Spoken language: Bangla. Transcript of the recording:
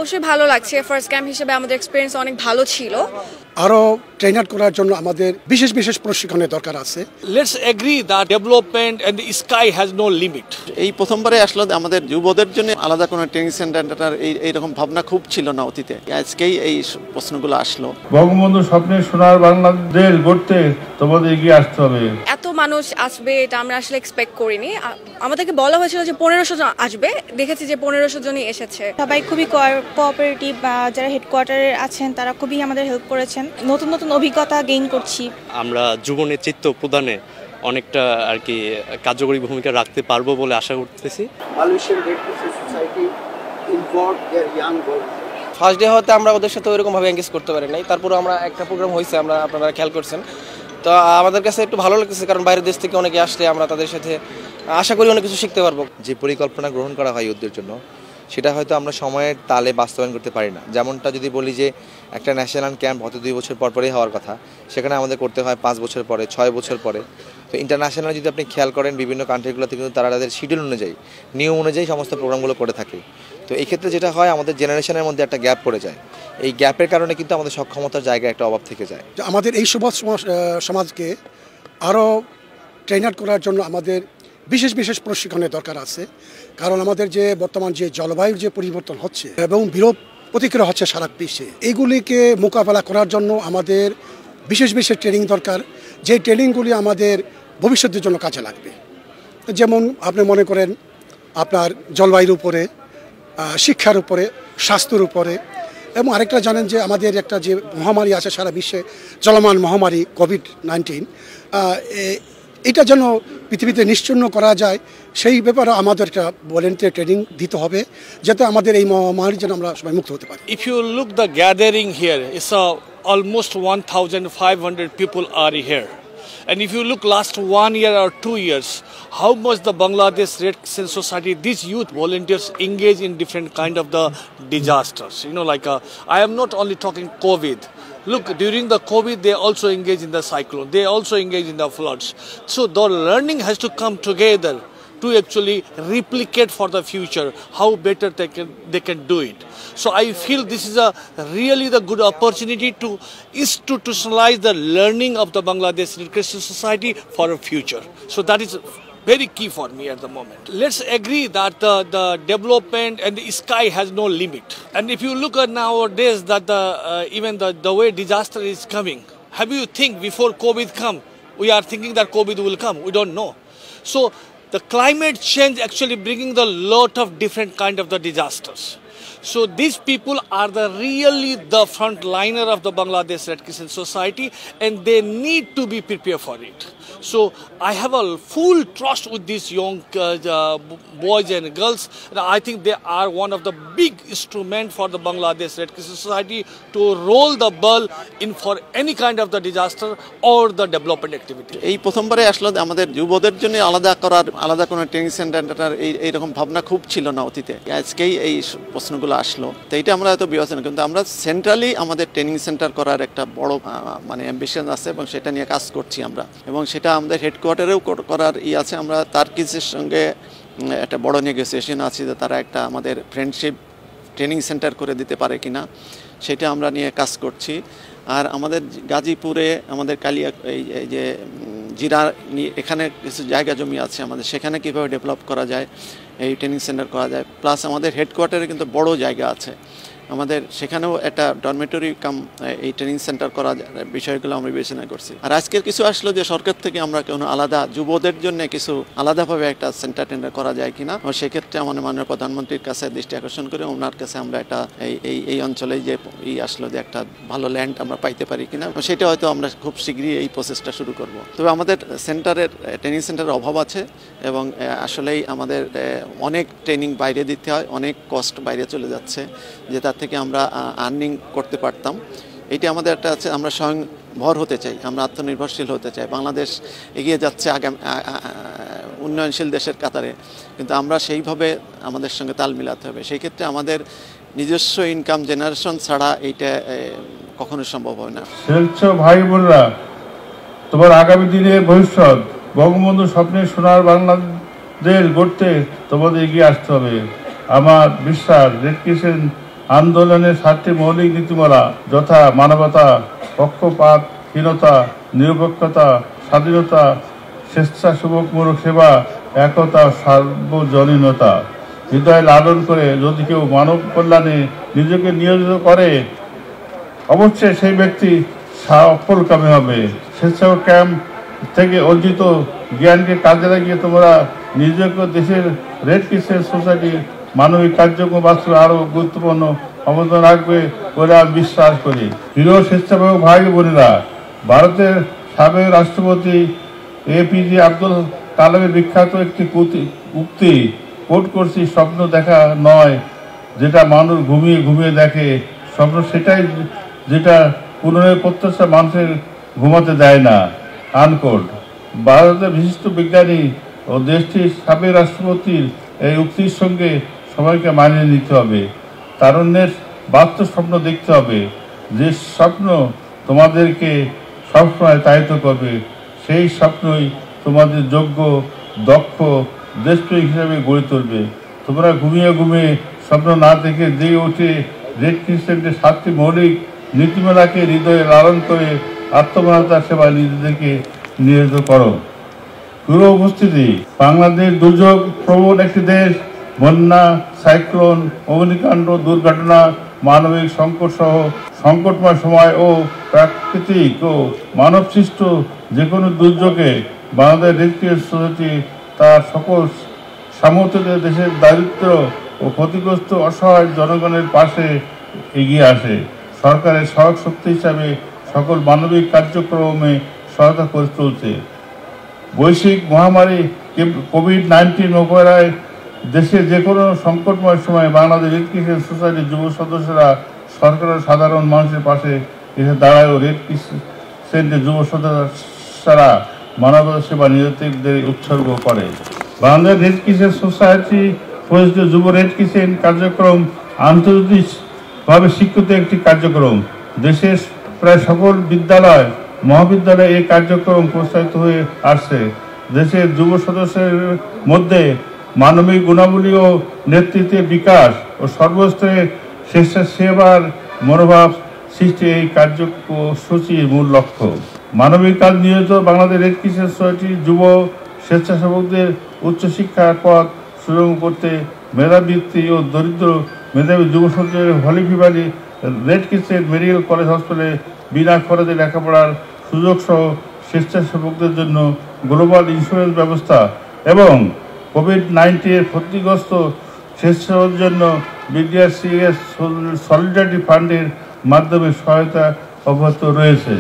অবশ্যই ভালো লাগছে। ফার্স্ট ক্যাম্প হিসেবে আমাদের এক্সপেরিয়েন্স অনেক ভালো ছিল। আরো ট্রেন আউট করার জন্য আমাদের বিশেষ বিশেষ প্রশিক্ষণের দরকার আছে। Let's agree that development and the sky has no limit. এই প্রথমবারে আসলে আমাদের যুবদের জন্য আলাদা কোনো ট্রেনিং সেন্টার এইরকম ভাবনা খুব ছিল না অতীতে। আজকেই এই প্রশ্নগুলো আসলো। বঙ্গবন্ধু স্বপ্নের সোনার বাংলাদেশ গড়তে তোমাদের এগিয়ে আসতে হবে। এত মানুষ আসবে এটা আমরা আসলে এক্সপেক্ট করিনি। আমাদেরকে বলা হয়েছিল যে 1500 জন আসবে, দেখেছি যে 1500 জনই এসেছে। সবাই খুবই কোঅপারেটিভ, যারা হেডকোয়ার্টারে আছেন তারা খুবই আমাদের হেল্প করেছেন। নতুন নতুন অভিজ্ঞতা গেইন করছি। আমরা যুব নেতৃত্ব প্রদানে অনেকটা আর কি কার্যকরী ভূমিকা রাখতে পারবো বলে আশা করতেছি। ফার্স্ট ডে হতে আমরা ওদের সাথে ওইরকম ভাবে এনগেজ করতে পারি নাই, তারপরে আমরা একটা প্রোগ্রাম হয়েছে, আপনারা খেয়াল করছেন। তো আমাদের কাছে একটু ভালো লাগতেছে, কারণ বাইরের দেশ থেকে অনেকে আসলে আমরা তাদের সাথে আশা করি অনেক কিছু শিখতে পারবো। যে পরিকল্পনা গ্রহণ করা হয় ওদের জন্য, সেটা হয়তো আমরা সময়ের তালে বাস্তবায়ন করতে পারি না। যেমনটা যদি বলি যে একটা ন্যাশনাল ক্যাম্প হয়তো 2 বছর পরই হওয়ার কথা, সেখানে আমাদের করতে হয় 5 বছর পরে, 6 বছর পরে। তো ইন্টারন্যাশনাল যদি আপনি খেয়াল করেন, বিভিন্ন কান্ট্রিগুলোতে কিন্তু তারা তাদের শিডিউল অনুযায়ী, নিয়ম অনুযায়ী সমস্ত প্রোগ্রামগুলো করে থাকে। তো এই ক্ষেত্রে যেটা হয়, আমাদের জেনারেশনের মধ্যে একটা গ্যাপ পড়ে যায়। এই গ্যাপের কারণে কিন্তু আমাদের সক্ষমতার জায়গায় একটা অভাব থেকে যায়। আমাদের এই সমাজকে আরও ট্রেন আউট করার জন্য আমাদের বিশেষ বিশেষ প্রশিক্ষণের দরকার আছে। কারণ আমাদের যে বর্তমান যে জলবায়ুর যে পরিবর্তন হচ্ছে এবং বিরূপ প্রতিক্রিয়া হচ্ছে সারা বিশ্বে, এইগুলিকে মোকাবেলা করার জন্য আমাদের বিশেষ বিশেষ ট্রেনিং দরকার, যে ট্রেনিংগুলি আমাদের ভবিষ্যতের জন্য কাজে লাগবে। যেমন আপনি মনে করেন আপনার জলবায়ুর উপরে, শিক্ষার উপরে, স্বাস্থ্যের উপরে, এবং আরেকটা জানেন যে আমাদের একটা যে মহামারী আছে সারা বিশ্বে, চলমান মহামারী কোভিড-19, এটা যেন পৃথিবীতে নিশ্চিহ্ন করা যায়, সেই ব্যাপারে আমাদের একটা ভলেন্টিয়ার ট্রেনিং দিতে হবে, যাতে আমাদের এই মহামারী যেন আমরা সবাই মুক্ত হতে পারি। If you look the gathering here, it's almost 1,500 people are here. And if you look last 1 year or 2 years, how much the Bangladesh Red Crescent Society, these youth volunteers engage in different kind of the disasters. You know, like I am not only talking COVID. Look, during the COVID, they also engage in the cyclone. They also engage in the floods. So the learning has to come together to actually replicate for the future how better they can do it. So I feel this is a really the good opportunity to institutionalize the learning of the Bangladesh Red Crescent Society for a future. So that is very key for me at the moment. Let's agree that the development and the sky has no limit. And if you look at nowadays that even the way disaster is coming, have you think before COVID come, we are thinking that COVID will come? We don't know. So the climate change actually bringing the lot of different kind of the disasters. So these people are really the frontliner of the Bangladesh Red Crescent Society, and they need to be prepared for it. So I have a full trust with these young boys and girls. And I think they are one of the big instrument for the Bangladesh Red Crescent Society to roll the ball in for any kind of the disaster or the development activity. এই প্রথমবারে আসলে আমাদের যুবদের জন্য আলাদা কোনো ট্রেনিং সেন্টার এইরকম ভাবনা খুব ছিল না অতীতে। আজকেই এই প্রশ্নগুলো আসলো। তো এটা আমরা হয়তো বিবেচনা, কিন্তু আমরা সেন্ট্রালি আমাদের ট্রেনিং সেন্টার করার একটা বড় মানে অ্যাম্বিশন আছে, এবং সেটা নিয়ে কাজ করছি আমরা, এবং সেটা আমাদের হেডকোয়ার্টারেও করার আছে। আমরা তার্কিসের সঙ্গে একটা বড় নেগোসিয়েশন আছে যে তারা একটা আমাদের ফ্রেন্ডশিপ ট্রেনিং সেন্টার করে দিতে পারে কিনা, সেটা আমরা নিয়ে কাজ করছি। আর আমাদের গাজীপুরে আমাদের কালিয়া এই যে জিরা এখানে কিছু জায়গা জমি আছে আমাদের, সেখানে কীভাবে ডেভেলপ করা যায়, এই ট্রেনিং সেন্টার করা যায়। প্লাস আমাদের হেডকোয়ার্টারে কিন্তু বড় জায়গা আছে আমাদের, সেখানেও একটা ডরমেটরি কাম এই ট্রেনিং সেন্টার করা বিষয়গুলো আমরা বিবেচনা করছি। আর আজকের কিছু আসলো যে সরকার থেকে আমরা কোনো আলাদা যুবদের জন্য কিছু আলাদাভাবে একটা সেন্টার টেন্ডার করা যায় কিনা, সেক্ষেত্রে আমাদের মাননীয় প্রধানমন্ত্রীর কাছে দৃষ্টি আকর্ষণ করে ওনার কাছে আমরা একটা এই অঞ্চলে যে আসলো যে একটা ভালো ল্যান্ড আমরা পাইতে পারি কিনা, সেটা হয়তো আমরা খুব শীঘ্রই এই প্রসেসটা শুরু করব। তবে আমাদের ট্রেনিং সেন্টারের অভাব আছে, এবং আসলেই আমাদের অনেক ট্রেনিং বাইরে দিতে হয়, অনেক কস্ট বাইরে চলে যাচ্ছে, যে তার থেকে আমরা আর্নিং করতে পারতাম। এইটা আমাদের একটা আছে, আমরা স্বয়ংভর হতে চাই, আমরা আত্মনির্ভরশীল হতে চাই। বাংলাদেশ এগিয়ে যাচ্ছে আগামী উন্নয়নশীল দেশের কাতারে, কিন্তু আমরা সেইভাবে আমাদের সঙ্গে তাল মিলাতে হবে। সেই ক্ষেত্রে আমাদের নিজস্ব ইনকাম জেনারেশন ছাড়া এইটা কখনো সম্ভব হয় না। ভাই বোনরা, তোমার আগামী দিনের ভবিষ্যৎ বঙ্গবন্ধু স্বপ্নের সোনার বাংলাদেশ গড়তে তোমাদের এগিয়ে আসতে হবে। আমার বিশ্বাস রেড ক্রিসেন্ট আন্দোলনের 7টি মৌলিক নীতিমালা যথা মানবতা, পক্ষপাতহীনতা, নিরপেক্ষতা, স্বাধীনতা, স্বেচ্ছাসেবকমূলক সেবা, একতা, সার্বজনীনতা হৃদয় লালন করে যদি কেউ মানব কল্যাণে নিজেকে নিয়োজিত করে অবশ্যই সেই ব্যক্তি সফলকামী হবে। স্বেচ্ছাসেবক ক্যাম্প থেকে অর্জিত জ্ঞানকে কাজে লাগিয়ে তোমরা নিজেকে দেশের রেড ক্রিসেন্ট সোসাইটি মানবিক কার্যক্রম বাস্তবে আরও গুরুত্বপূর্ণ অবদান রাখবে বলে আমি বিশ্বাস করি। প্রিয় স্বেচ্ছাসেবক ভাই বোনেরা, ভারতের সাবেক রাষ্ট্রপতি APJ আব্দুল কালামের বিখ্যাত একটি উক্তি কোট করছি, স্বপ্ন দেখা নয় যেটা মানুষ ঘুমিয়ে ঘুমিয়ে দেখে, স্বপ্ন সেটাই যেটা পুনরায় প্রত্যাশা মানুষের ঘুমাতে দেয় না, আনকোট। ভারতের বিশিষ্ট বিজ্ঞানী ও দেশটির সাবেক রাষ্ট্রপতির এই উক্তির সঙ্গে সবাইকে মানিয়ে নিতে হবে। তারুণ্যের বাস্তব স্বপ্ন দেখতে হবে, যে স্বপ্ন তোমাদেরকে সবসময় তাড়িত করবে, সেই স্বপ্নই তোমাদের যোগ্য, দক্ষ দেশপ্রেমিক হিসাবে গড়ে তুলবে। তোমরা ঘুমিয়ে ঘুমিয়ে স্বপ্ন না দেখে জেগে উঠে রেড ক্রিসেন্টের 7টি মৌলিক নীতিমালাকে হৃদয়ে লালন করে আত্মমানবতার সেবায় নিজেদেরকে নিয়োজিত করো। পুরো উপস্থিতি, বাংলাদেশ দুর্যোগ প্রবণ একটি দেশ। বন্যা, সাইক্লোন, অগ্নিকাণ্ড, দুর্ঘটনা, মানবিক সংকট সহ সংকটময় সময় ও প্রাকৃতিক ও মানবসৃষ্ট যে কোনো দুর্যোগে বাংলাদেশ রেড ক্রিসেন্ট সোসাইটি তার সকল সামর্থ্যে দেশের দারিদ্র ও ক্ষতিগ্রস্ত অসহায় জনগণের পাশে এগিয়ে আসে। সরকারের সহায়ক শক্তি হিসাবে সকল মানবিক কার্যক্রমে সহায়তা করে চলছে। বৈশ্বিক মহামারী কোভিড-19 মোকাবিলায় দেশের যে কোনো সংকটময় সময় বাংলাদেশ রেড ক্রিসেন্ট সোসাইটির যুব সদস্যরা সরকারের সাধারণ মানুষের পাশে এসে দাঁড়ায় ও রেড ক্রিসেন্টের যুব সদস্যরা মানবতা সেবা নিজেদের উৎসর্গ করে। বাংলাদেশ রেড ক্রিসেন্ট সোসাইটি পরিচিত যুব রেড ক্রিসেন্ট কার্যক্রম আন্তর্জাতিকভাবে স্বীকৃত একটি কার্যক্রম। দেশের প্রায় সকল বিদ্যালয়, মহাবিদ্যালয়ে এই কার্যক্রম প্রসারিত হয়ে আসছে। দেশের যুব সদস্যের মধ্যে মানবিক গুণাবলী ও নেতৃত্বের বিকাশ ও সর্বস্তরে স্বেচ্ছাসেবার মনোভাব সৃষ্টি এই কার্যসূচির মূল লক্ষ্য। মানবিক কাজ নিয়োজিত বাংলাদেশ রেড ক্রিসেন্ট সোসাইটির যুব স্বেচ্ছাসেবকদের উচ্চশিক্ষার পথ সুগম করতে মেধাবৃত্তি ও দরিদ্র মেধাবী যুব সদস্যদের হলিফি ভ্যালি রেড ক্রিসেন্ট মেডিকেল কলেজ হাসপাতালে বিনা খরচে লেখাপড়ার সুযোগ সহ স্বেচ্ছাসেবকদের জন্য গ্লোবাল ইন্স্যুরেন্স ব্যবস্থা এবং কোভিড-19 ক্ষতিগ্রস্ত স্বেচ্ছাসেবকদের জন্য BDRCS সলিডারিটি ফান্ডের মাধ্যমে সহায়তা অব্যাহত রয়েছে।